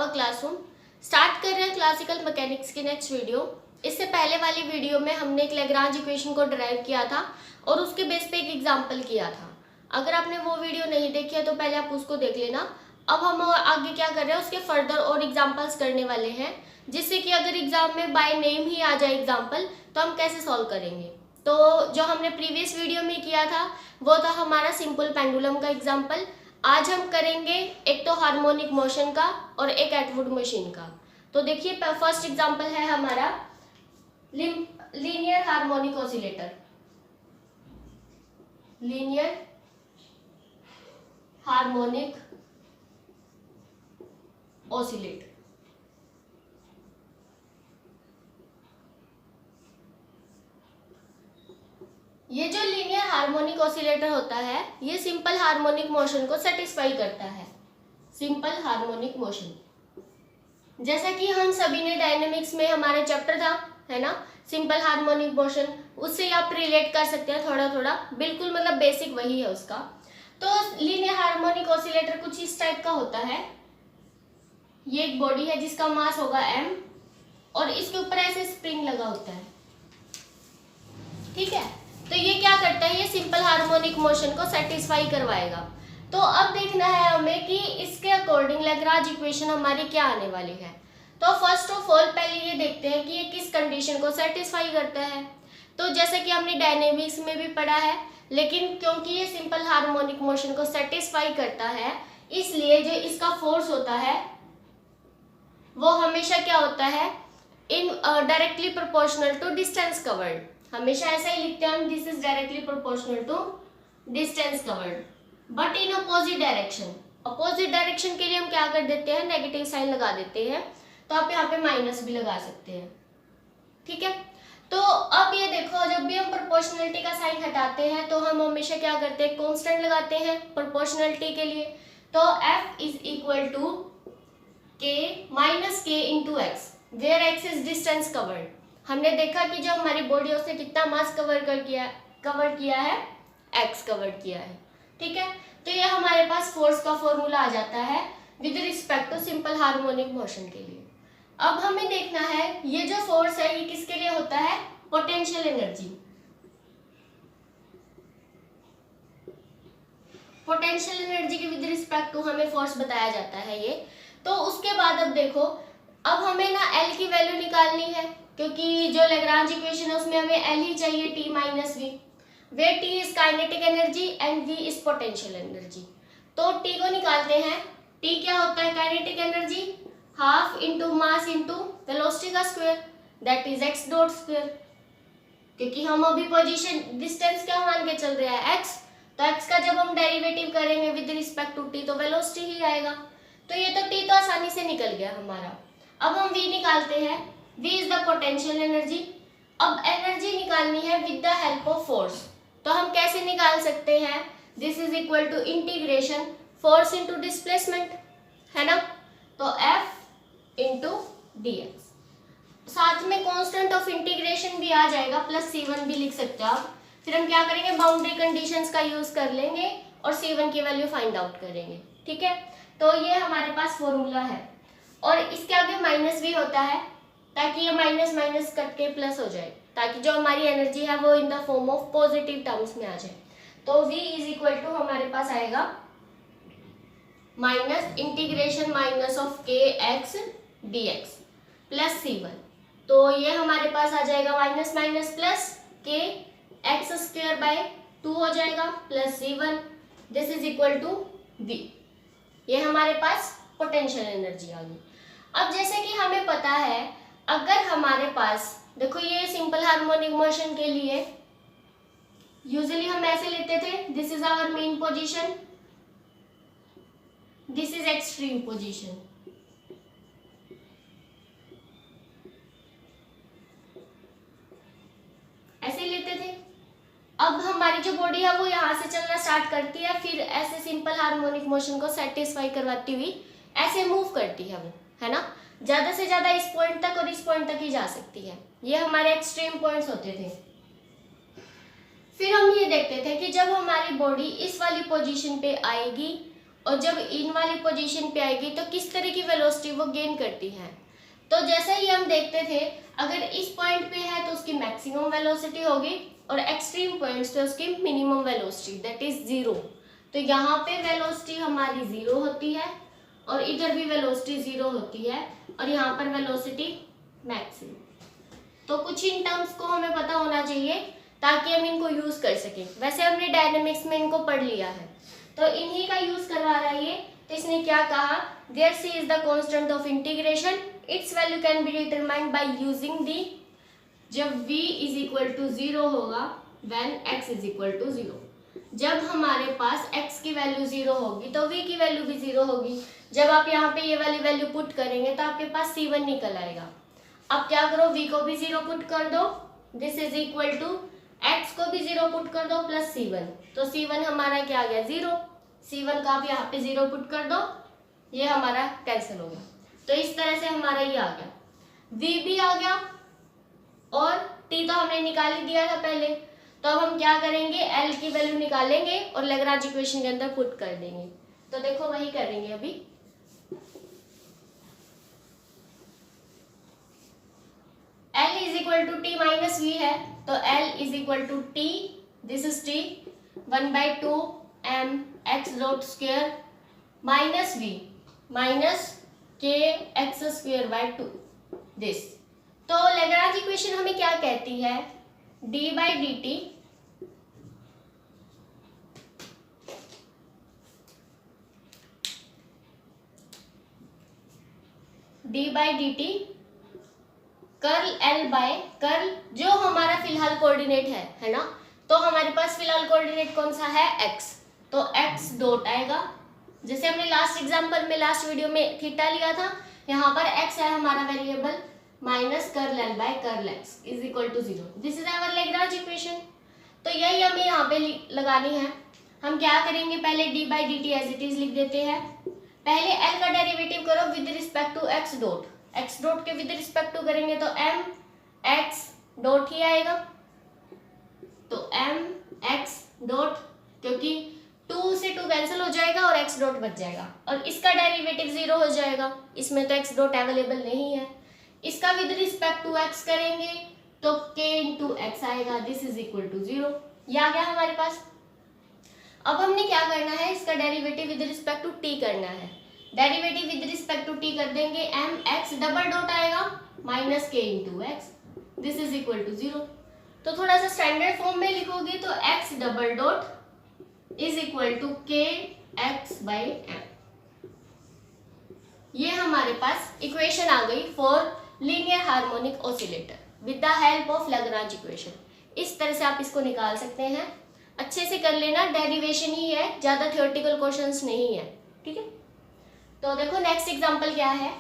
Our classroom. Start कर रहे हैं क्लासिकल मैकेनिक्स की नेक्स्ट वीडियो। इससे पहले वाली वीडियो में हमने एक लैग्रांज इक्वेशन को डिराइव किया था और उसके बेस पे एक एग्जांपल किया था। अगर आपने वो वीडियो नहीं देखी है तो पहले आप उसको देख लेना। अब हम आगे क्या कर रहे हैं, उसके फर्दर और एग्जाम्पल्स करने वाले हैं, जिससे कि अगर एग्जाम में बाय नेम ही आ जाए एग्जाम्पल तो हम कैसे सॉल्व करेंगे। तो जो हमने प्रीवियस वीडियो में किया था वो था हमारा सिंपल पेंडुलम का एग्जाम्पल। आज हम करेंगे एक तो हार्मोनिक मोशन का और एक एटवुड मशीन का। तो देखिए फर्स्ट एग्जाम्पल है हमारा linear harmonic oscillator. Linear harmonic oscillator. ये जो लीनियर हार्मोनिक ऑसिलेटर होता है ये सिंपल हार्मोनिक मोशन को सेटिस्फाई करता है। सिंपल हार्मोनिक मोशन जैसा कि हम सभी ने डायनेमिक्स में हमारा चैप्टर था, है ना, सिंपल हार्मोनिक मोशन, उससे आप रिलेट कर सकते हैं थोड़ा थोड़ा, बिल्कुल मतलब बेसिक वही है उसका। तो लीनियर हार्मोनिक ऑसिलेटर कुछ इस टाइप का होता है। ये एक बॉडी है जिसका मास होगा m और इसके ऊपर ऐसे स्प्रिंग लगा होता है, ठीक है। तो ये क्या करता है, ये सिंपल हार्मोनिक मोशन को सेटिस्फाई करवाएगा। तो अब देखना है हमें कि इसके अकॉर्डिंग लैग्रांज इक्वेशन हमारी क्या आने वाली है। तो फर्स्ट ऑफ ऑल पहले ये देखते हैं कि ये किस कंडीशन को सेटिस्फाई करता है। तो जैसे कि हमने डायनेमिक्स में भी पढ़ा है, लेकिन क्योंकि ये सिंपल हार्मोनिक मोशन को सेटिस्फाई करता है इसलिए जो इसका फोर्स होता है वो हमेशा क्या होता है, in directly proportional to distance covered. हमेशा ऐसा ही लिखते हैं हम, this is directly proportional to distance covered but in opposite direction. Opposite direction के लिए हम क्या कर देते हैं, नेगेटिव साइन लगा देते हैं। तो आप यहाँ पे माइनस भी लगा सकते हैं, ठीक है। तो अब ये देखो, जब भी हम प्रोपोर्शनलिटी का साइन हटाते हैं तो हम हमेशा क्या करते हैं, कांस्टेंट लगाते हैं प्रोपोर्शनलिटी के लिए। तो F is equal to K minus K into x, where x is distance covered. हमने देखा कि जो हमारी बॉडी है उसने कितना मास कवर किया है, एक्स कवर किया है, ठीक है। तो ये हमारे पास फोर्स का फॉर्मूला आ जाता है with respect to simple harmonic motion के लिए। अब हमें देखना है ये जो फोर्स है ये किसके लिए होता है, पोटेंशियल एनर्जी। पोटेंशियल एनर्जी के विद रिस्पेक्ट टू हमें फोर्स बताया जाता है ये। तो उसके बाद अब देखो, अब हमें ना L की वैल्यू निकालनी है, क्योंकि जो लैग्रांज इक्वेशन है उसमें हमें L ही चाहिए, T minus V, where T is kinetic energy and V is potential energy। तो T को निकालते हैं। T क्या होता है, kinetic energy, half into mass into velocity का square, that is x dot square. क्योंकि हम अभी पोजीशन डिस्टेंस क्या मान के चल रहे हैं, x, तो x का जब हम डेरिवेटिव करेंगे विद रिस्पेक्ट टू t तो वेलोसिटी ही आएगा। तो ये तो t तो आसानी से निकल गया हमारा। अब हम v निकालते हैं, v is the potential energy. अब एनर्जी निकालनी है with the help of force. तो हम कैसे निकाल सकते हैं, this is equal to integration force into displacement, है ना। तो F इंटू dx, साथ में कांस्टेंट ऑफ इंटीग्रेशन भी आ जाएगा, प्लस C1 भी लिख सकते हो आप। फिर हम क्या करेंगे, बाउंड्री कंडीशंस का यूज कर लेंगे और C1 की वैल्यू फाइंड आउट करेंगे, ठीक है। तो ये हमारे पास फॉर्मूला है और इसके आगे माइनस भी होता है ताकि ये माइनस माइनस कट के प्लस हो जाए, ताकि जो हमारी एनर्जी है वो in the form of positive terms में आ जाए। तो V इज इक्वल टू हमारे पास आएगा minus integration minus of k x d x plus C1। तो ये हमारे पास आ जाएगा minus minus plus k x square by 2 हो जाएगा plus C1, this is equal to V। ये हमारे पास पोटेंशियल एनर्जी आ गई। अब जैसे कि हमें पता है, अगर हमारे पास देखो ये सिंपल हार्मोनिक मोशन के लिए यूजुअली हम ऐसे लेते थे, this is our mean position, this is extreme position. ऐसे लेते थे। अब हमारी जो बॉडी है वो यहाँ से चलना स्टार्ट करती है, फिर ऐसे सिंपल हार्मोनिक मोशन को सेटिस्फाई करवाती हुई ऐसे मूव करती है वो, है ना। ज्यादा से ज्यादा इस पॉइंट तक और इस पॉइंट तक ही जा सकती है। ये हमारे एक्सट्रीम पॉइंट्स होते थे। फिर हम ये देखते थे कि जब हमारी बॉडी इस वाली पोजीशन पे आएगी और जब इन वाली पोजीशन पे आएगी तो किस तरह की वेलोसिटी वो गेन करती है। तो जैसा ही हम देखते थे, अगर इस पॉइंट पे है तो उसकी मैक्सिमम वेलोसिटी होगी और एक्सट्रीम पॉइंट्स पे उसकी मिनिमम वेलोसिटी दैट इज 0। तो यहाँ पे वेलोसिटी हमारी 0 होती है और इधर भी वेलोसिटी 0 होती है और यहाँ पर वेलोसिटी मैक्सिमम। तो कुछ इन टर्म्स को हमें पता होना चाहिए ताकि हम इनको यूज कर सकें। वैसे हमने डायनेमिक्स में इनको पढ़ लिया है, तो इन्हीं का यूज करवा रहा है ये। तो इसने क्या कहा, there C is the constant of integration, its value can be determined by using the, जब v इज इक्वल टू 0 होगा when x is equal to 0। जब हमारे पास x की वैल्यू 0 होगी तो v की वैल्यू भी 0 होगी। जब आप यहाँ पे ये वाली वैल्यू पुट करेंगे तो आपके पास c1 निकल आएगा। अब क्या करो, v को भी 0 पुट कर दो, this is equal to x को भी 0 पुट कर दो प्लस c1। तो c1 हमारा क्या आ गया 0, c1 का आप यहाँ पे 0 पुट कर दो, ये हमारा कैंसिल हो गया। तो इस तरह से हमारा ये आ गया, v भी आ गया और t तो हमने निकाल ही दिया था पहले। तो अब हम क्या करेंगे, l की वैल्यू निकालेंगे और लैग्रांज इक्वेशन के अंदर पुट कर देंगे। तो देखो वही करेंगे अभी। L is equal to T minus V है, तो L is equal to T, this is t 1/2 m x dot square minus v minus k x square by 2 this. तो लैग्रांज इक्वेशन हमें क्या कहती है, d by d t curl L by curl जो हमारा फिलहाल कोऑर्डिनेट है ना। तो हमारे पास फिलहाल कोऑर्डिनेट कौन सा है, x। तो x डॉट आएगा, जैसे हमने लास्ट एग्जांपल में लास्ट वीडियो में थीटा लिया था, यहाँ पर x है हमारा variable, minus curl L by curl x is equal to 0। This is our Lagrange equation. तो यही हमें यहाँ पे लगानी है। हम क्या करेंगे, पहले d by d t as it is लिख देते हैं। पहले L का डेरिवेटिव करो with respect to x dot, x dot के विद रिस्पेक्ट टू करेंगे तो m x डॉट ही आएगा। तो m x डॉट, क्योंकि 2 से 2 कैंसिल हो जाएगा और x डॉट बच जाएगा और इसका डेरिवेटिव 0 हो जाएगा, इसमें तो x डॉट अवेलेबल नहीं है। इसका विद रिस्पेक्ट टू x करेंगे तो k इंटू एक्स आएगा, दिस इज इक्वल टू 0। ये आ गया हमारे पास। अब हमने क्या करना है, इसका derivative with respect to t करना है। Derivative with respect to t कर देंगे, m x डबल डॉट आएगा minus k into x, this is equal to 0। तो थोड़ा सा स्टैंडर्ड फॉर्म में लिखोगे तो x double dot is equal to k x by m। ये हमारे पास इक्वेशन आ गई for linear harmonic oscillator with the help of Lagrange equation. इस तरह से आप इसको निकाल सकते हैं। अच्छे से कर लेना, डेरिवेशन ही है, ज्यादा थ्योरेटिकल क्वेश्चंस नहीं है, ठीक है। तो देखो नेक्स्ट एग्जांपल क्या है,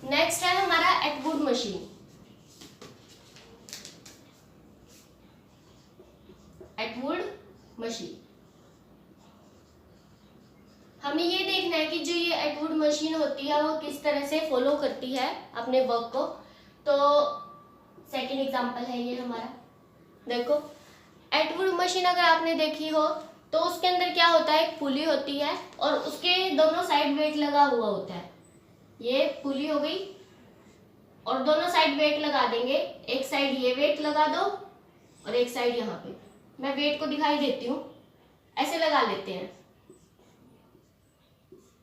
नेक्स्ट है हमारा एटवुड मशीन। एटवुड मशीन हमें ये देखना है कि जो ये एटवुड मशीन होती है वो किस तरह से फॉलो करती है अपने वर्क को। तो सेकंड एग्जांपल है ये हमारा। देखो एटवुड मशीन अगर आपने देखी हो तो उसके अंदर क्या होता है, एक पुली होती है और उसके दोनों साइड वेट लगा हुआ होता है। ये पुली हो गई और दोनों साइड वेट लगा देंगे, एक साइड ये वेट लगा दो और एक साइड यहाँ पे। मैं वेट को दिखाई देती हूँ, ऐसे लगा लेते हैं,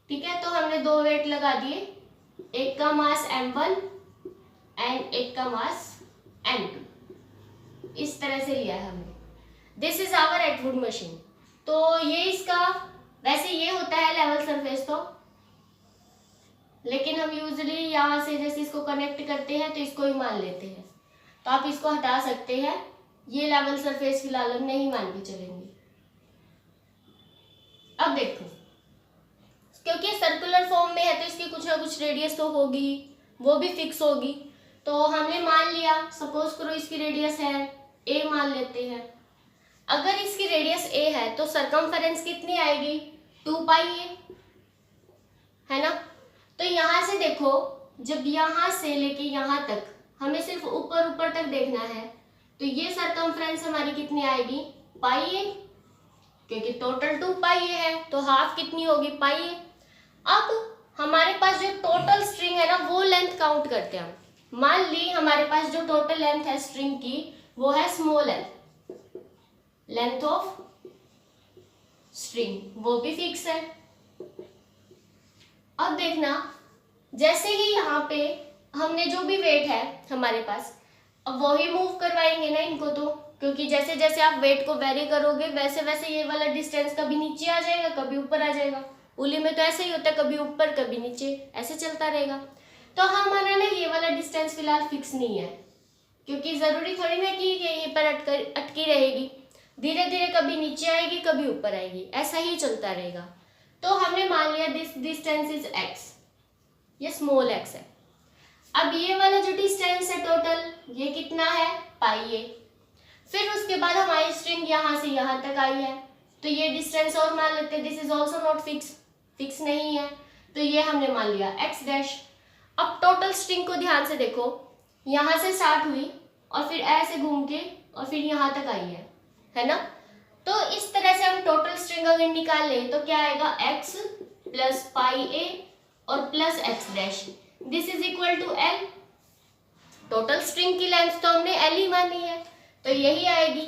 ठीक है। तो हमने 2 वेट लगा दिए, एक का मास m1 एंड एक का मास m2। इस तरह से लिया है हमने। This is our Atwood machine. तो ये इसका वैसे ये होता है लेवल सरफेस तो, लेकिन हम यूजुअली यहाँ से जैसे इसको कनेक्ट करते हैं तो इसको ही मान लेते हैं। तो आप इसको हटा सकते हैं, ये लेवल सरफेस फिलहाल हम नहीं मान के चलेंगे। अब देखो क्योंकि सर्कुलर फॉर्म में है तो इसकी कुछ ना कुछ रेडियस तो होगी, वो भी फिक्स होगी। तो हमने मान लिया, सपोज करो इसकी रेडियस है a मान लेते हैं। अगर इसकी रेडियस a है तो सरकमफेरेंस कितनी आएगी, 2 पाई a, है ना। तो यहाँ से देखो, जब यहाँ से लेके यहाँ तक हमें सिर्फ ऊपर ऊपर तक देखना है। तो ये सरकमफ्रेंस हमारी कितनी आएगी, पाई ए, क्योंकि टोटल 2 पाई ए है, तो हाफ कितनी होगी, पाई ए। अब हमारे पास जो टोटल स्ट्रिंग है ना, वो लेंथ काउंट करते हैं। मान ली हमारे पास जो टोटल लेंथ है स्ट्रिंग की वो है small L, length of string, वो भी फिक्स है। अब देखना, जैसे ही यहाँ पे हमने जो भी वेट है हमारे पास, अब वो ही मूव करवाएंगे ना इनको, तो क्योंकि जैसे जैसे आप वेट को वेरी करोगे वैसे वैसे ये वाला डिस्टेंस कभी नीचे आ जाएगा, कभी ऊपर आ जाएगा। उली में तो ऐसे ही होता है, कभी ऊपर कभी नीचे, ऐसे चलता रहेगा। तो हमारा ना ये वाला डिस्टेंस फिलहाल फिक्स नहीं है, क्योंकि जरूरी थोड़ी ना कि ये यहीं पर अटकी रहेगी, धीरे धीरे कभी नीचे आएगी कभी ऊपर आएगी, ऐसा ही चलता रहेगा। तो हमने मान लिया दिस डिस्टेंस इज एक्स, ये स्मॉल एक्स है। अब ये वाला जो डिस्टेंस है टोटल, ये कितना है, पाई ए। फिर उसके बाद हमारी स्ट्रिंग यहाँ से यहाँ तक आई है, तो ये डिस्टेंस और मान लेते हैं, this is also not fix, fix नहीं है, तो ये हमने मान लिया एक्स डैश। अब टोटल स्ट्रिंग को ध्यान से देखो, यहाँ से स्टार्ट हुई और फिर ऐसे घूम के और फिर यहाँ तक आई है ना। तो इस तरह से हम टोटल स्ट्रिंग अगर निकाल लें तो क्या आएगा, एक्स प्लस पाई ए और plus x dash, this is equal to L. Total string की लेंथ तो हमने एल ही मानी है, तो यही आएगी।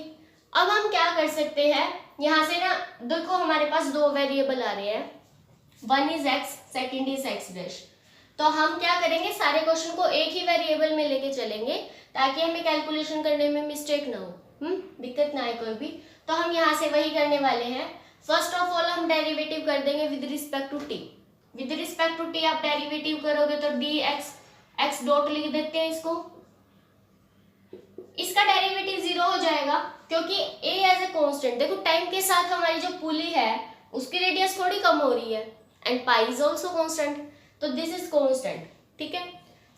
अब हम क्या कर सकते हैं, यहाँ से ना देखो हमारे पास दो वेरिएबल आ रहे हैं, one is x, second is x dash. तो हम क्या करेंगे, सारे क्वेश्चन को एक ही वेरिएबल में लेके चलेंगे ताकि हमें कैलकुलेशन करने में मिस्टेक ना हो, दिक्कत ना आए कोई भी। तो हम यहाँ से वही करने वाले हैं। फर्स्ट ऑफ ऑल हम डेरिवेटिव कर देंगे with respect to T. With respect to T आप डेरिवेटिव करोगे तो डी एक्स, एक्स डॉट लिख देते हैं इसको, इसका डेरिवेटिव 0 हो जाएगा क्योंकि a एज ए कांस्टेंट, देखो टाइम के साथ हमारी जो पुली है उसकी रेडियस थोड़ी कम हो रही है, and pi is also constant, तो दिस इज कांस्टेंट, ठीक है।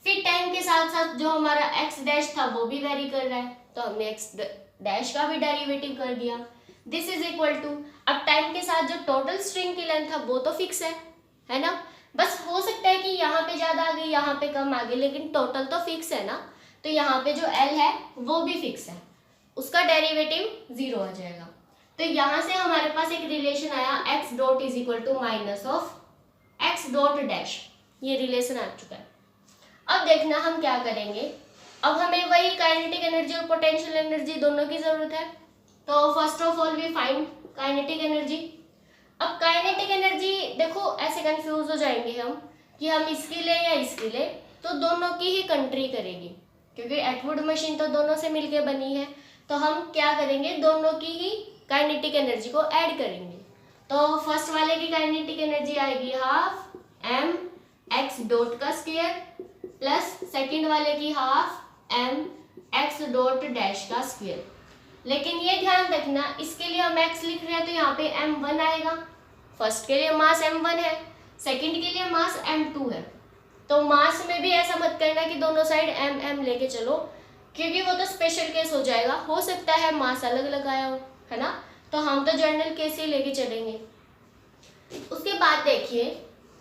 फिर टाइम के साथ साथ जो हमारा एक्स डैश था वो भी वेरी कर रहा है, तो हमने एक्स डैश का भी डेरिवेटिव कर दिया, दिस इज इक्वल टू, अब टाइम के साथ जो टोटल स्ट्रिंग की लेंथ था वो तो फिक्स है ना। बस हो सकता है कि यहाँ पे ज्यादा आ गई, यहाँ पे कम आ गई, लेकिन टोटल तो फिक्स है ना। तो यहाँ पे जो L है वो भी फिक्स है, उसका डेरिवेटिव 0 आ जाएगा। तो यहाँ से हमारे पास एक रिलेशन आया, x डॉट is equal to minus of x dot dash, ये रिलेशन आ चुका है। अब देखना हम क्या करेंगे, अब हमें वही काइनेटिक एनर्जी और पोटेंशियल एनर्जी दोनों की जरूरत है। तो first of all we find kinetic energy. अब काइनेटिक एनर्जी देखो ऐसे कंफ्यूज हो जाएंगे हम कि हम इसकी ले या इसकी ले, तो दोनों की ही कंट्री करेगी, क्योंकि एटवुड मशीन तो दोनों से मिलके बनी है। तो हम क्या करेंगे, दोनों की ही काइनेटिक एनर्जी को ऐड करेंगे। तो फर्स्ट वाले की काइनेटिक एनर्जी आएगी हाफ एम एक्स डॉट का स्क्वायर प्लस सेकंड वाले की half m x dot dash का स्क्वायर। लेकिन ये ध्यान रखना, इसके लिए हम x लिख रहे हैं तो यहाँ पे m1 आएगा। फर्स्ट के लिए मास m1 है, सेकंड के लिए मास m2 है। तो मास में भी ऐसा मत करना कि दोनों साइड m लेके चलो, क्योंकि वो तो स्पेशल केस हो जाएगा, हो सकता है मास अलग लगाया हो, है ना। तो हम तो जनरल केस ही लेके चलेंगे। उसके बाद देखिए,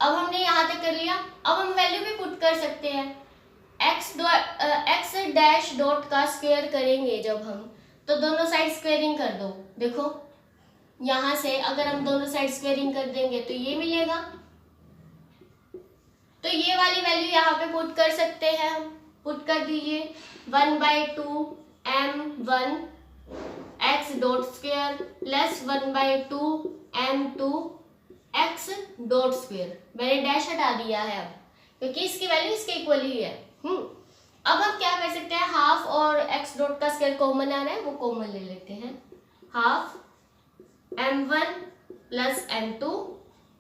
अब हमने यहाँ तक कर लिया, अब हम वैल्यू भी पुट कर सकते हैं। एक्स डैश डॉट का स्क्वायर करेंगे जब हम, तो दोनों साइड स्क्वायरिंग कर दो। देखो यहाँ से अगर हम दोनों साइड स्क्वायरिंग कर देंगे तो ये मिलेगा, तो ये वाली वैल्यू यहाँ पे पुट कर सकते हैं हम। पुट कर दीजिए 1/2 m1 x dot square plus 1/2 m2 x dot square. मैंने डैश हटा दिया है अब, क्योंकि इसकी वैल्यू इसके इक्वल ही है। अब हम क्या कर सकते हैं, हाफ और x डॉट का स्क्वायर कॉमन आ रहा है, वो कॉमन ले लेते हैं। Half m1 plus m2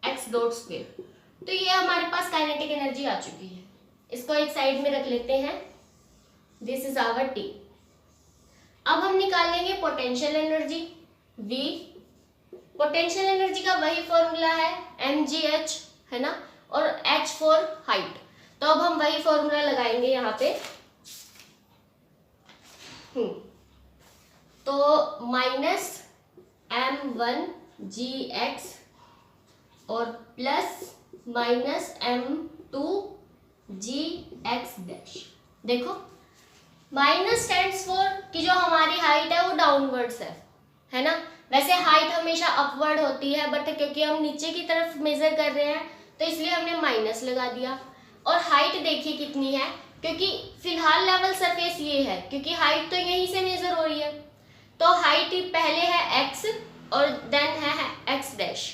x dot square. तो ये हमारे पास काइनेटिक एनर्जी आ चुकी है, इसको एक साइड में रख लेते हैं। This is our T. अब हम निकालेंगे potential energy V। Potential energy का वही फॉर्मूला है mgh, है ना, और h फॉर हाइट। तो अब हम वही फॉर्मूला लगाएंगे यहाँ पे। तो माइनस m1 gx और plus minus m2 gx dash. देखो माइनस स्टैंड्स फॉर कि जो हमारी हाइट है वो डाउनवर्ड्स है ना। वैसे हाइट हमेशा अपवर्ड होती है, बट क्योंकि हम नीचे की तरफ मेजर कर रहे हैं तो इसलिए हमने माइनस लगा दिया। और हाइट देखिए कितनी है, क्योंकि फिलहाल लेवल सरफेस ये है, क्योंकि हाइट तो यहीं से मेजर हो रही है। तो हाइट पहले है x और देन है x डैश।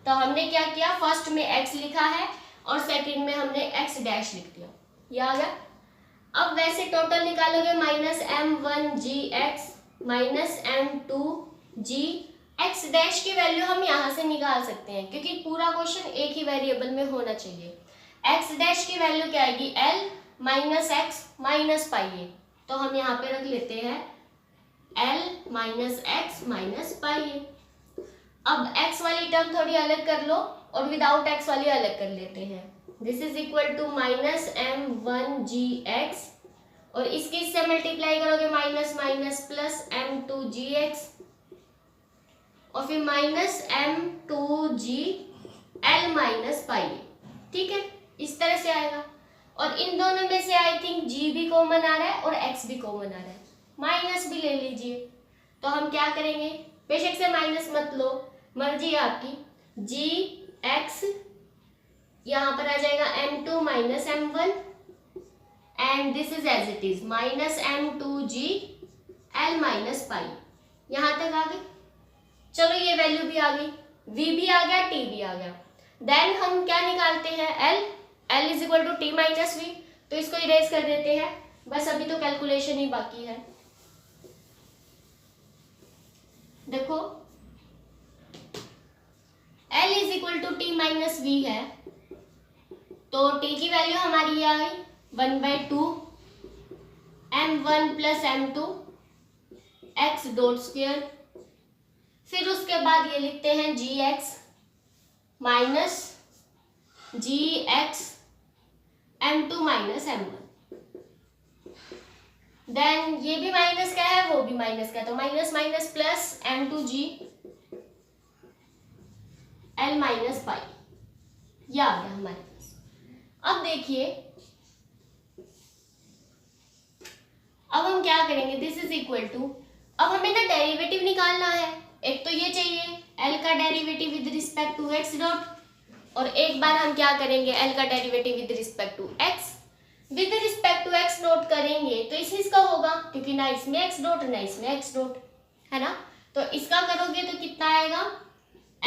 तो हमने क्या किया, फर्स्ट में x लिखा है और सेकंड में हमने x डैश लिख दिया, ये आ गया। अब वैसे टोटल निकालोगे minus m1g(x) minus m2g x dash की वैल्यू हम यहाँ से निकाल सकते हैं, क्योंकि पूरा क्वेश्चन एक ही वेरिएबल में होना चाहिए। x डैश की वैल्यू क्या आएगी, l minus x minus pi. तो हम यहाँ पे रख लेते हैं l minus x minus pi. अब x वाली टर्म थोड़ी अलग कर लो और विदाउट x वाली अलग कर लेते हैं। This is equal to minus m1g(x) और इसके इससे मल्टीप्लाई करोगे माइनस माइनस प्लस m2g(x) और फिर माइनस m2g l माइनस पाई। ठीक है, इस तरह से आएगा। और इन दोनों में से आई थिंक g भी कॉमन आ रहा है और x भी कॉमन आ रहा है, माइनस भी ले लीजिए। तो हम क्या करेंगे, बेशक से माइनस मत लो, मर्जी है आपकी। g(x) यहाँ पर आ जाएगा m2 minus m1 and this is as it is minus m2g l minus pi. यहाँ तक आ गई। चलो ये वैल्यू भी आ गई, v भी आ गया, t भी आ गया। देन हम क्या निकालते हैं, l is equal to T minus V. तो इसको इरेज कर देते हैं, बस अभी तो कैलकुलेशन ही बाकी है। देखो l is equal to T minus V है, तो t की वैल्यू हमारी आ गई 1/2 m1 plus m2 x dot square. फिर उसके बाद ये लिखते हैं gx minus gx m2 minus m1। Then ये भी माइनस का है, वो भी माइनस का है, तो minus minus plus m2g l minus पाई, ये आ गया हमारे पास। अब देखिए, अब हम क्या करेंगे, दिस इज इक्वल टू, अब हमें ना डेरिवेटिव निकालना है। एक तो ये चाहिए l का derivative with respect to x dot, और एक बार हम क्या करेंगे, l का derivative with respect to x। With respect to x dot करेंगे तो इसका होगा, क्योंकि ना इसमें x डॉट ना इसमें x डॉट है ना। तो इसका करोगे तो कितना आएगा,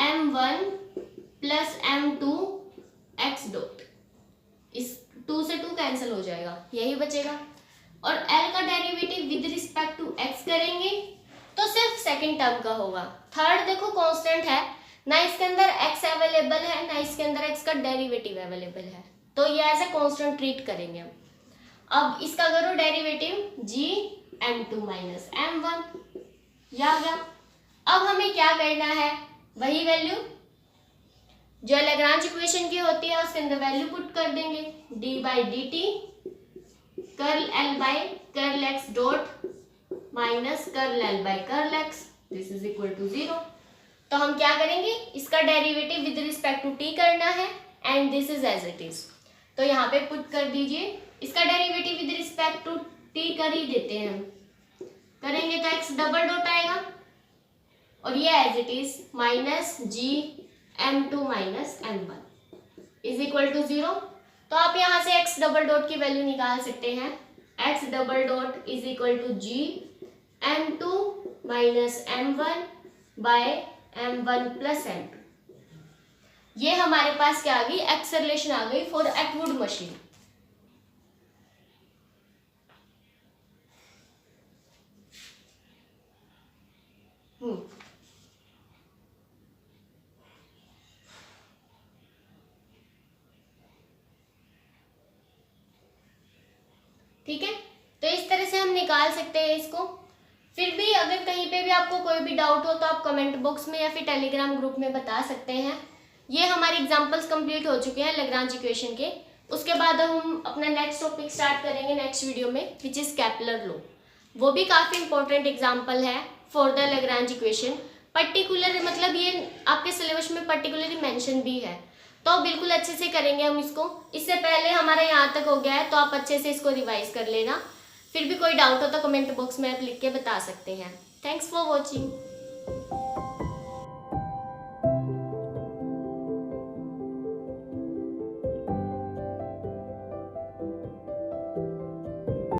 m1 plus m2 x dot, इस 2 से 2 कैंसिल हो जाएगा, यही बचेगा। और l का derivative with respect to x करेंगे तो सिर्फ सेकंड टर्म का होगा। थर्ड देखो कांस्टेंट है, ना इसके अंदर x अवेलेबल है ना इसके अंदर x का डेरिवेटिव अवेलेबल है, तो ये एज ए कांस्टेंट ट्रीट करेंगे हम। अब इसका करो derivative g m2 minus m1, ये आ गया। अब हमें क्या करना है, वही वैल्यू जो लैग्रांज इक्वेशन की होती है उसके अंदर वैल्यू पुट कर देंगे, d by d t curl l by curl x dot minus curl l by curl x, this is equal to 0। तो हम क्या करेंगे, इसका derivative with respect to t करना है and this is as it is. तो यहाँ पे पुट कर दीजिए, इसका derivative with respect to t कर ही देते हैं हम, करेंगे तो x डबल डॉट आएगा और ये as it is minus g m2 minus m1 is equal to 0। तो आप यहाँ से x डबल डॉट की वैल्यू निकाल सकते हैं, x double dot is equal to g m2 minus m1 by m1 plus m2। ये हमारे पास क्या आ गई, एक्सेलरेशन आ गई फॉर एटवुड मशीन। ठीक है, तो इस तरह से हम निकाल सकते हैं इसको। फिर भी अगर कहीं पे भी आपको कोई भी डाउट हो तो आप कमेंट बॉक्स में या फिर टेलीग्राम ग्रुप में बता सकते हैं। ये हमारे एग्जांपल्स कंप्लीट हो चुके हैं लैग्रांज इक्वेशन के। उसके बाद हम अपना नेक्स्ट टॉपिक स्टार्ट करेंगे नेक्स्ट वीडियो में, विच इज केपलर लॉ। वो भी काफ़ी इंपॉर्टेंट एग्जाम्पल है for the Lagrange equation. Particular मतलब ये आपके सिलेबस में पर्टिकुलरली मेंशन भी है, तो बिल्कुल अच्छे से करेंगे हम इसको। इससे पहले हमारा यहाँ तक हो गया है, तो आप अच्छे से इसको रिवाइज कर लेना। फिर भी कोई डाउट हो तो कमेंट बॉक्स में आप लिख के बता सकते हैं। Thanks for watching.